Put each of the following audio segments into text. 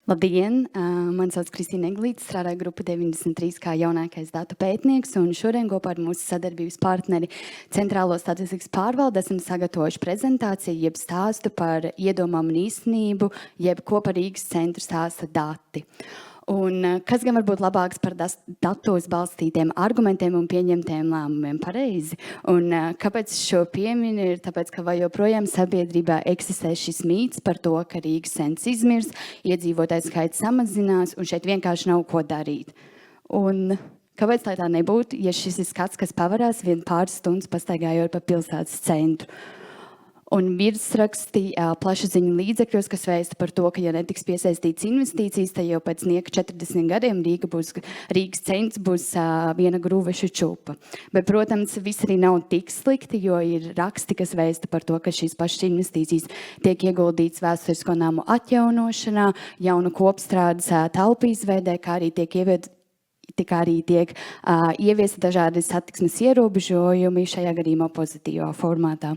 Labdien! Mani sauc Kristīna Eglīte, strādāju grupa 93 kā jaunākais datu pētnieks, un šodien kopā ar mūsu sadarbības partneri Centrālo statistikas pārvaldi esam sagatavojuši prezentāciju, jeb stāstu par iedomām un īstenību, jeb ko par Rīgas centru stāsta dati. Un kas gan var būt labāks par datos balstītiem argumentiem un pieņemtiem lēmumiem pareizi? Un kāpēc šo pieminu ir? Tāpēc, ka vai joprojām sabiedrībā eksistē šis mīts par to, ka Rīgas centrs izmirs, iedzīvotāju skaits samazinās un šeit vienkārši nav ko darīt. Un kāpēc lai tā nebūtu, ja šis ir skats, kas pavarās vien pāris stundas pastaigājot pa pilsētas centru? Un virsraksti plašsaziņu līdzekļos, kas vēsta par to, ka, ja netiks piesaistīts investīcijas, tad jau pēc nieka 40 gadiem Rīgas centrs būs viena grūveša čupa. Bet, protams, viss arī nav tik slikti, jo ir raksti, kas vēsta par to, ka šīs pašas investīcijas tiek ieguldīts vēsturisko namu atjaunošanā, jaunu kopstrādes telpu izveidē, kā arī tiek ieviesti dažādi satiksmes ierobežojumi, šajā gadījumā pozitīvā formātā.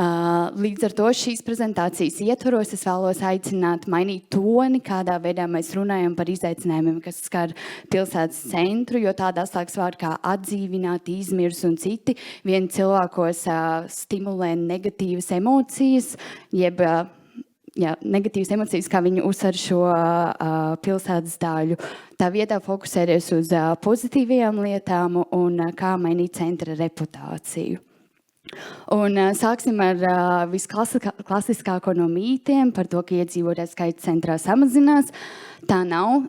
Līdz ar to šīs prezentācijas ietvaros es vēlos aicināt mainīt toni, kādā veidā mēs runājam par izaicinājumiem, kas skar pilsētas centru, jo tāda atslēgas vārdi kā atdzīvināt, izmirs un citi vien cilvēkos stimulē negatīvas emocijas, jeb negatīvas emocijas, kā viņi uzsver šo pilsētas daļu. Tā vietā fokusēties uz pozitīvajām lietām un kā mainīt centra reputāciju. Un sāksim ar visklasiskāko no mītiem par to, ka iedzīvotāju skaits centrā samazinās. Tā nav.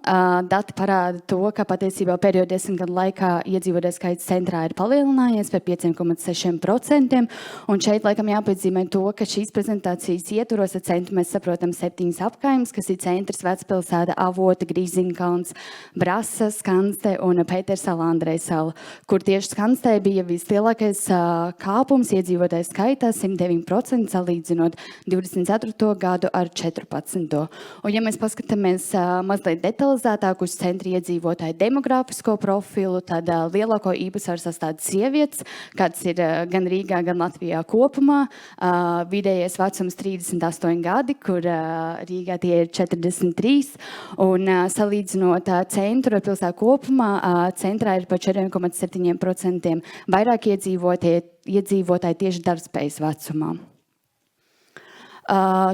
Dati parāda to, ka patiesībā pēdējo 10 gadu laikā iedzīvotāju skaits centrā ir palielinājies par 5,6%. Un šeit laikam jāpiezīmē to, ka šīs prezentācijas ietvaros ar centru mēs saprotam 7 apkaimes, kas ir centrs, Vecpilsēta, Avota, Grīziņkalns, Brasa, Skanste un Pētersala, Andrejsala, kur tieši Skanstē bija vislielākais kāpums iedzīvotāju skaitā 109% salīdzinot 24. gadu ar 14. Un ja mēs paskatāmies mazliet detalizētāk uz centra iedzīvotāju demogrāfisko profilu, tad lielāko īpatsvaru sastāv sievietes, kāds ir gan Rīgā, gan Latvijā kopumā. Vidējais vecums 38 gadi, kur Rīgā tie ir 43. Un salīdzinot centru ar pilsētu kopumā, centrā ir par 4,7% vairāk iedzīvotāji tieši darbspējas vecumā.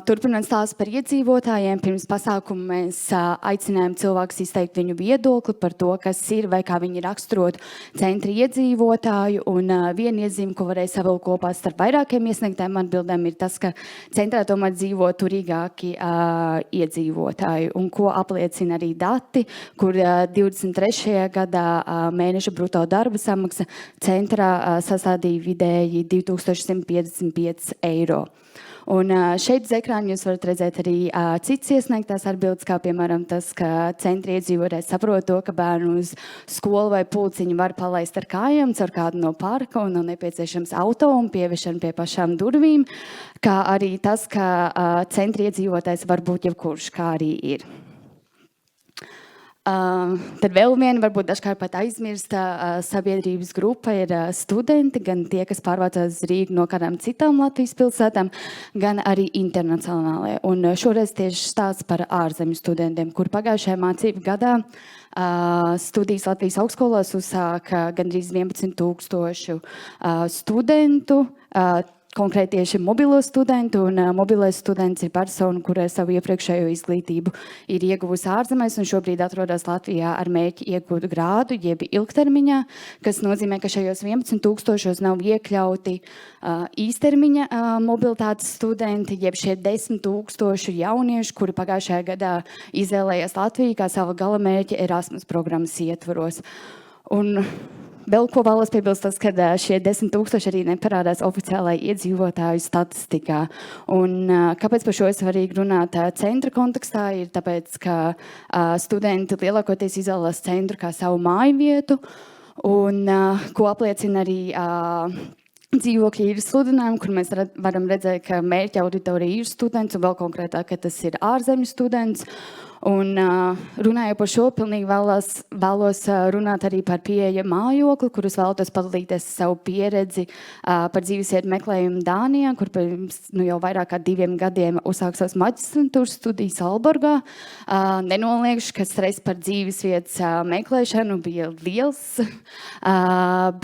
Turpinot stāstu par iedzīvotājiem, pirms pasākuma mēs aicinājām cilvēkus izteikt viņu viedokli par to, kas ir vai kā viņi raksturot centra iedzīvotāju. Un viena iezīme, ko varēja savilkt kopā starp vairākiem iesniegtām atbildēm, ir tas, ka centrā tomēr dzīvo turīgāki iedzīvotāji, un ko apliecina arī dati, kur 23. gadā mēneša bruto darba samaksa centrā sastādīja vidēji 2155 eiro. Un šeit uz ekrāna jūs varat redzēt arī citas iesniegtās atbildes, kā piemēram tas, ka centra iedzīvotājs saprot to, ka bērnu uz skolu vai pulciņu var palaist ar kājām caur kādu no parka un nav nepieciešams auto un pieviešana pie pašām durvīm, kā arī tas, ka centra iedzīvotājs var būt jebkurš, kā arī ir. Tad vēl viena, varbūt dažkārt pat aizmirsta sabiedrības grupa ir studenti, gan tie, kas pārvācās uz Rīgu no kādām citām Latvijas pilsētām, gan arī internacionālajā. Un šoreiz tieši stāsts par ārzemju studentiem, kur pagājušajā mācību gadā studijas Latvijas augstskolās uzsāka gandrīz 11,000 studentu, konkrēti tieši mobilo studentu, un mobilais students ir persona, kurai savu iepriekšējo izglītību ir ieguvusi ārzemēs un šobrīd atrodas Latvijā ar mērķi iegūt grādu, jeb ilgtermiņā, kas nozīmē, ka šajos 11,000 nav iekļauti īstermiņa mobilitātes studenti, jeb šie 10,000 jaunieši, kuri pagājušajā gadā izvēlējās Latviju kā savu galamērķi Erasmus programmas ietvaros. Un vēl ko vēlos piebilst, tas, ka šie 10,000 arī neparādās oficiālajā iedzīvotāju statistikā. Un kāpēc par šo ir svarīgi runāt centra kontekstā, ir tāpēc, ka studenti lielākoties izvēlās centru kā savu māju vietu, un ko apliecina arī dzīvokļi ir sludinājumi, kur mēs varam redzēt, ka mērķa auditorija ir students, un vēl konkrētāk, ka tas ir ārzemju students. Un runājot par šo, pilnīgi vēlos runāt arī par pieejamu mājokli, kurus vēlētos padalīties savu pieredzi par dzīvesvietu meklējumu Dānijā, kur pirms jau vairāk kā 2 gadiem uzsāk savas maģistrantūras studijas Aalborgā. Nenoliekšu, ka stress par dzīvesvietas meklēšanu bija liels,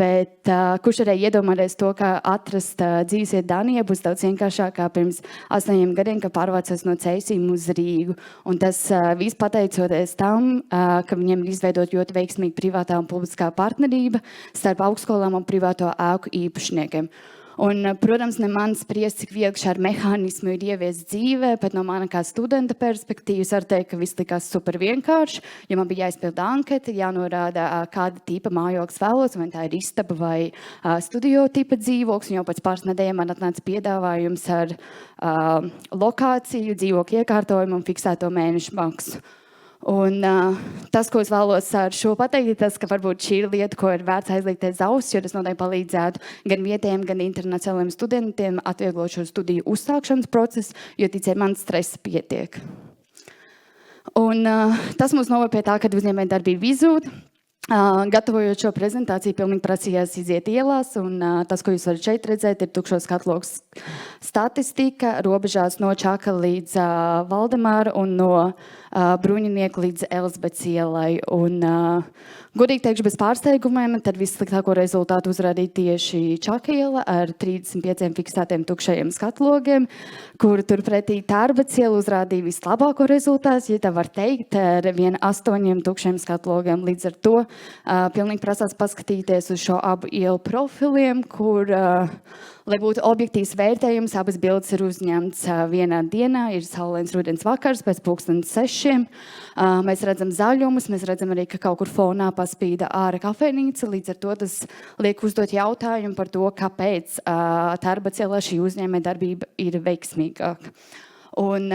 bet kurš varēja iedomāties to, ka atrast dzīvesvietu Dānijā būs daudz vienkāršāk kā pirms 8 gadiem, kad pārvācos no Cēsīm uz Rīgu. Un tas viss pateicoties tam, ka viņiem ir izveidot ļoti veiksmīga privātā un publiskā partnerība starp augstskolām un privāto ēku īpašniekiem. Un, protams, ne man spriest, cik viegli šādu mehānismu ir ieviest dzīvē, bet no mana kā studenta perspektīvas var teikt, ka viss likās super vienkārši, jo man bija jāizpilda anketa, jānorāda, kāda tipa mājoklis vēlos, vai tā ir istaba vai studio tipa dzīvoklis, un jau pēc pāris nedēļām man atnāca piedāvājums ar lokāciju, dzīvokļu iekārtojumu un fiksēto mēnešu maksu. Un tas, ko es vēlos ar šo pateikt, ir tas, ka varbūt šī ir lieta, ko ir vērts aizliekt aiz auss, jo tas noteikti palīdzētu gan vietējiem, gan internacionāliem studentiem atvieglot šo studiju uzsākšanas procesu, jo, ticiet man, stresa pietiek. Un tas mums noved pie tā, ka uzņēmējdarbība izzūd. Gatavojot šo prezentāciju, pilnīgi prasījās iziet ielās, un tas, ko jūs varat šeit redzēt, ir tukšo skatlogu statistika, robežās no Čaka līdz Valdemāra un no Bruņinieka līdz Elizabetes ielai. Un, godīgi teikšu, bez pārsteigumiem, tad vissliktāko rezultātu uzrādīja tieši Čaka iela ar 35 fiksētiem tukšajiem skatlogiem, kur turpretī Tārbetes iela uzrādīja vislabāko rezultātu, ja tā var teikt, ar 8 tukšiem skatlogiem. Līdz ar to pilnīgi prasās paskatīties uz šo abu ielu profiliem, kur, lai būtu objektīvs vērtējums, abas bildes ir uzņemts vienā dienā, ir saulains rudens vakars pēc 6:00. Mēs redzam zaļumus, mēs redzam arī, ka kaut kur fonā paspīda ārā kafejnīca, līdz ar to tas liek uzdot jautājumu par to, kāpēc Tārbetes ielā šī uzņēmējdarbība ir veiksmīgāka. Un,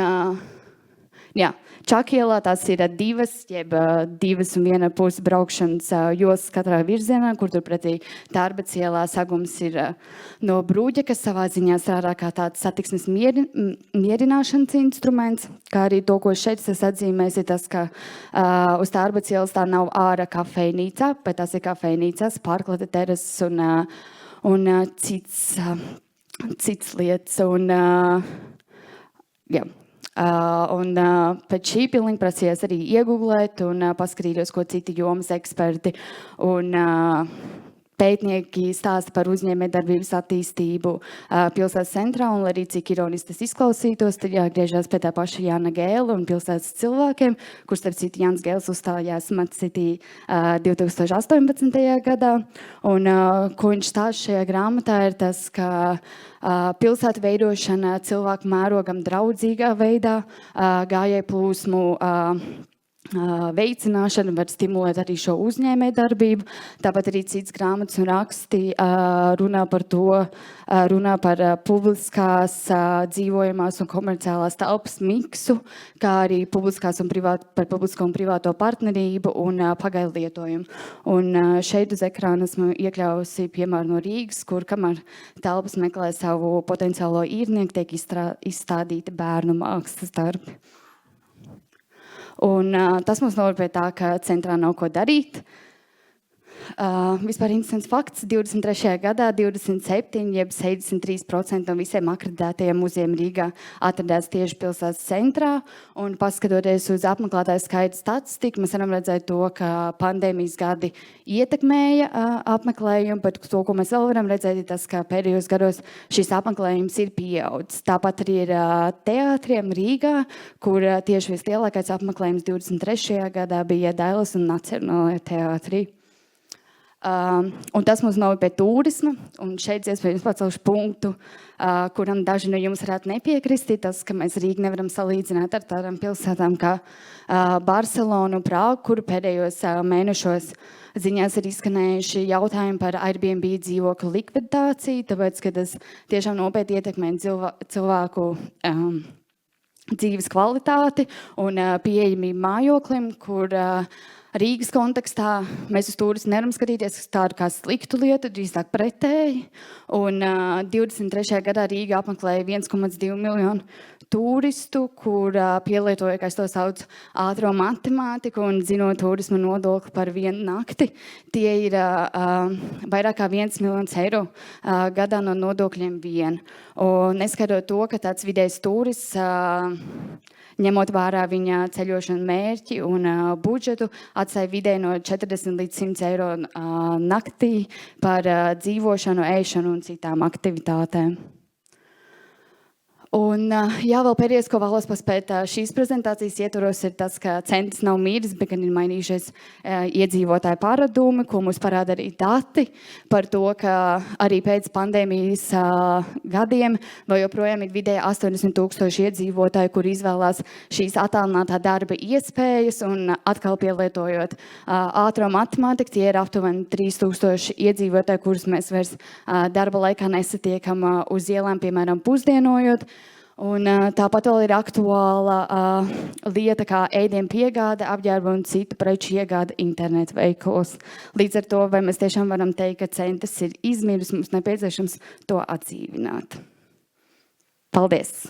jā, Čakielā tās ir 2,5 braukšanas jostas katrā virzienā, kur turpretī Tārbetes ielā sagums ir no Brūģa, kas savā ziņā strādā kā tāds satiksmes mierināšanas instruments, kā arī to, ko šeit es atzīmēs, ir tas, ka uz Tārbetes ielas tā nav ārā kafejnīca, bet tas ir kafejnīcas, pārklāta terases un cits lietas. Un, jā. Un pēc šī pilnīgi prasījās arī iegūglēt un paskatīties, ko citi jomas eksperti un pētnieki stāsta par uzņēmējdarbības attīstību pilsētas centrā, un arī cik ironiski tas izklausītos, tad jāgriežās pie tā paša Jāna Gēla un pilsētas cilvēkiem, kurš, starp citu, Jānis Gēls uzstājās Smart City 2018. Gadā. Un ko viņš stāsta šajā grāmatā ir tas, ka pilsētu veidošana cilvēku mērogam draudzīgā veidā, gājēju plūsmu veicināšana var stimulēt arī šo uzņēmējdarbību. Tāpat arī cits grāmatas un raksti runā par to, runā par publiskās, dzīvojamās un komerciālās telpas miksu, kā arī par publisko un privāto partnerību un pagaidu lietojumu. Un šeit uz ekrāna esmu iekļausi piemēru no Rīgas, kur kamēr telpas meklē savu potenciālo īrnieku, tiek izstādīti bērnu mākslas darbi. Un tas mums noved pie tā, ka centrā nav ko darīt. Vispār interesants fakts, 23. gadā 27, jeb 63% no visiem akreditētajiem muzejiem Rīgā atradās tieši pilsētas centrā, un paskatoties uz apmeklētāju skaitu statistiku, mēs varam redzēt to, ka pandēmijas gadi ietekmēja apmeklējumu, bet to, ko mēs vēl varam redzēt, ir tas, ka pēdējos gados šis apmeklējums ir pieaudzis. Tāpat arī ir teātriem Rīgā, kur tieši vislielākais apmeklējums 23. gadā bija Dailas un Nacionālajā teātrī. Un tas mums noved pie turisma, un šeit iespējams pacelšu punktu, kuram daži no jums varētu nepiekrist, tas, ka mēs Rīgu nevaram salīdzināt ar tādām pilsētām kā Barcelonu un Prāgu, kur pēdējos mēnešos ziņās ir izskanējuši jautājumi par Airbnb dzīvokļu likviditāciju, tāpēc, ka tas tiešām nopietni ietekmē cilvēku dzīves kvalitāti un pieejamību mājoklim, kur Rīgas kontekstā mēs uz turismu nevaram skatīties tādu kā sliktu lietu, drīzāk pretēji. Un 23. gadā Rīga apmeklēja 1,2 miljonu turistu, kur pielietoja, kā es to saucu, ātro matemātiku un zinot turismu nodokli par vienu nakti. Tie ir vairāk kā 1 miljons eiro gadā no nodokļiem vien. Un neskatot to, ka tāds vidējs turists, ņemot vērā viņa ceļošanu mērķi un budžetu, atstāja vidēji no 40 līdz 100 eiro naktī par dzīvošanu, ēšanu un citām aktivitātēm. Un, jā, vēl pēdējais, ko vēlos paspēt šīs prezentācijas ietvaros, ir tas, ka centrs nav miris, bet gan ir mainījušies iedzīvotāju paradumi, ko mums parāda arī dati par to, ka arī pēc pandēmijas gadiem vēl joprojām ir vidēji 80,000 iedzīvotāju, kur izvēlās šīs attālinātā darba iespējas un atkal pielietojot ātro matemātiku, tie ir aptuveni 3,000 iedzīvotāji, kurus mēs vairs darba laikā nesatiekam uz ielām, piemēram, pusdienojot. Un tāpat vēl ir aktuāla lieta kā ēdienu piegāde, apģērba un citu preču iegāde internetu veikalos. Līdz ar to, vai mēs tiešām varam teikt, ka centrs ir izmiris, mums nepieciešams to atdzīvināt. Paldies!